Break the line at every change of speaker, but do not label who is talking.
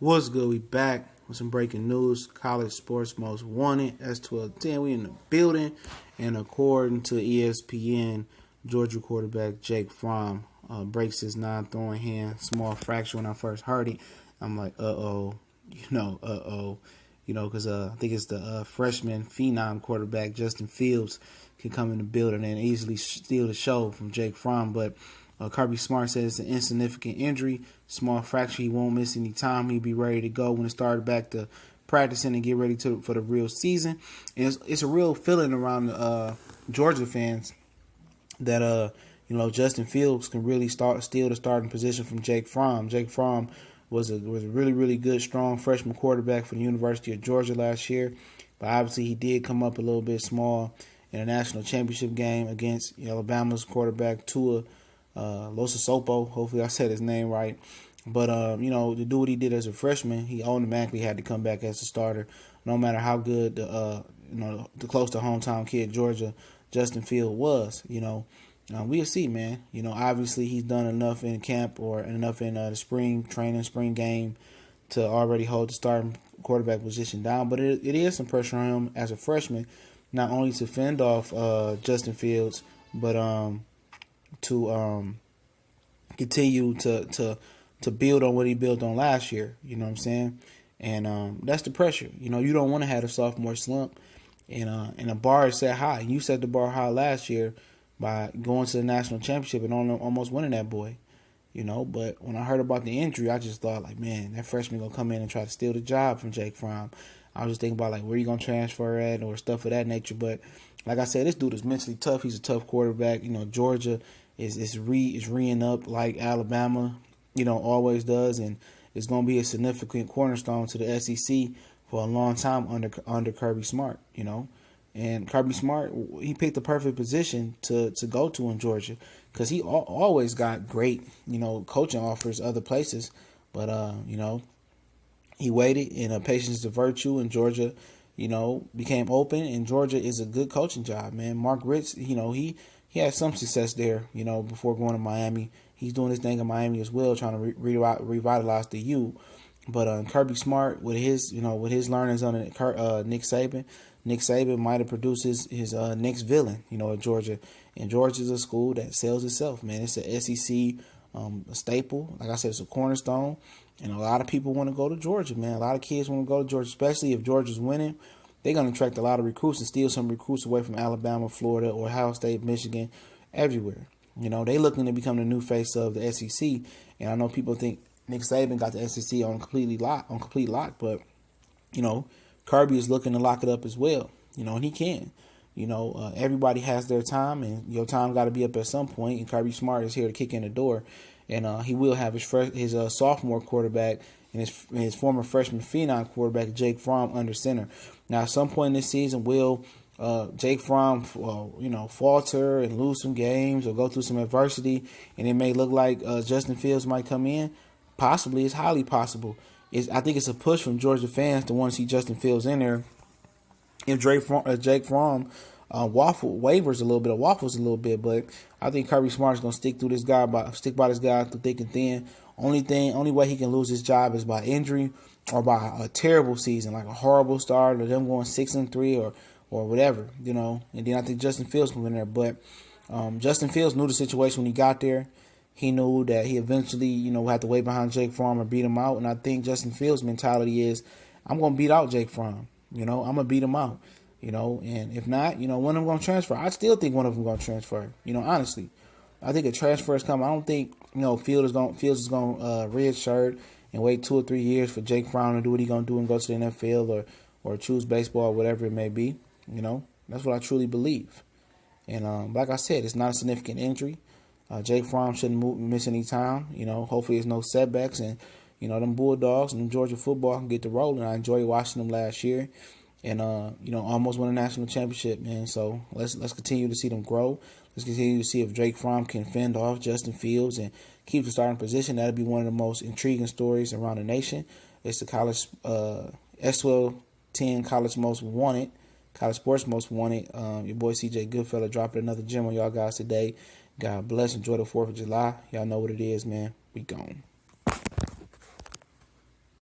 What's good? We back with some breaking news. College sports most wanted. S1210. We in the building. And according to ESPN, Georgia quarterback Jake Fromm breaks his non-throwing hand, small fracture. When I first heard it, I'm like, because I think it's the freshman phenom quarterback Justin Fields can come in the building and easily steal the show from Jake Fromm, but Kirby Smart says it's an insignificant injury, small fracture. He won't miss any time. He'll be ready to go when it started back to practicing and get ready for the real season. And it's a real feeling around Georgia fans that Justin Fields can really steal the starting position from Jake Fromm. Jake Fromm was a really, really good, strong freshman quarterback for the University of Georgia last year, but obviously he did come up a little bit small in a national championship game against Alabama's quarterback Tua Lososopo. Hopefully I said his name right. But, to do what he did as a freshman, he automatically had to come back as a starter, no matter how good the close to hometown kid Georgia Justin Field was. We'll see, man. Obviously he's done enough in camp or enough in the spring game to already hold the starting quarterback position down. But it is some pressure on him as a freshman, not only to fend off Justin Fields, but to continue to build on what he built on last year. You know what I'm saying? And that's the pressure. You don't want to have a sophomore slump, and the bar is set high. You set the bar high last year by going to the national championship and almost winning that boy. But when I heard about the injury, I just thought, like, man, that freshman going to come in and try to steal the job from Jake Fromm. I was just thinking about, like, where you going to transfer at or stuff of that nature. But like I said, this dude is mentally tough. He's a tough quarterback. Georgia is reing up like Alabama, always does, and it's going to be a significant cornerstone to the SEC for a long time under Kirby Smart, And Kirby Smart, he picked the perfect position to go to in Georgia because he always got great, coaching offers other places. But, he waited, and patience is a virtue, and Georgia, became open, and Georgia is a good coaching job, man. Mark Ritz, he had some success there, before going to Miami. He's doing his thing in Miami as well, trying to revitalize the U. But Kirby Smart, with his learnings on Nick Saban might have produced his next villain, at Georgia. And Georgia's a school that sells itself, man. It's an SEC a staple. Like I said, it's a cornerstone. And a lot of people want to go to Georgia, man. A lot of kids want to go to Georgia, especially if Georgia's winning. They're going to attract a lot of recruits and steal some recruits away from Alabama, Florida, Ohio State, Michigan, everywhere. They looking to become the new face of the SEC. And I know people think Nick Saban got the SEC on complete lock, but Kirby is looking to lock it up as well. And he can. Everybody has their time, and your time got to be up at some point. And Kirby Smart is here to kick in the door, and he will have his sophomore quarterback and his former freshman phenom quarterback Jake Fromm under center. Now, at some point in this season, will Jake Fromm, falter and lose some games or go through some adversity, and it may look like Justin Fields might come in? Possibly. It's highly possible. I think it's a push from Georgia fans to want to see Justin Fields in there. If Jake Fromm waffles a little bit, but I think Kirby Smart is going to stick by this guy through thick and thin. Only way he can lose his job is by injury or by a terrible season, like a horrible start, or them going 6-3 or whatever, And then I think Justin Fields can win there. But Justin Fields knew the situation when he got there. He knew that he eventually, had to wait behind Jake Fromm or beat him out. And I think Justin Fields' mentality is, I'm going to beat out Jake Fromm. I'm going to beat him out. And if not, one of them going to transfer. I still think one of them going to transfer, honestly. I think a transfer is coming. I don't think, Fields is going to red shirt and wait 2 or 3 years for Jake Fromm to do what he's going to do and go to the NFL or choose baseball or whatever it may be. That's what I truly believe. And like I said, it's not a significant injury. Jake Fromm shouldn't miss any time. Hopefully there's no setbacks, and them Bulldogs and them Georgia football can get to rolling. I enjoyed watching them last year, and almost won a national championship, man. So let's continue to see them grow. Let's continue to see if Jake Fromm can fend off Justin Fields and keep the starting position. That'll be one of the most intriguing stories around the nation. It's the college S1210 college sports most wanted. Your boy CJ Goodfella dropping another gem on y'all guys today. God bless. Enjoy the 4th of July. Y'all know what it is, man. We gone.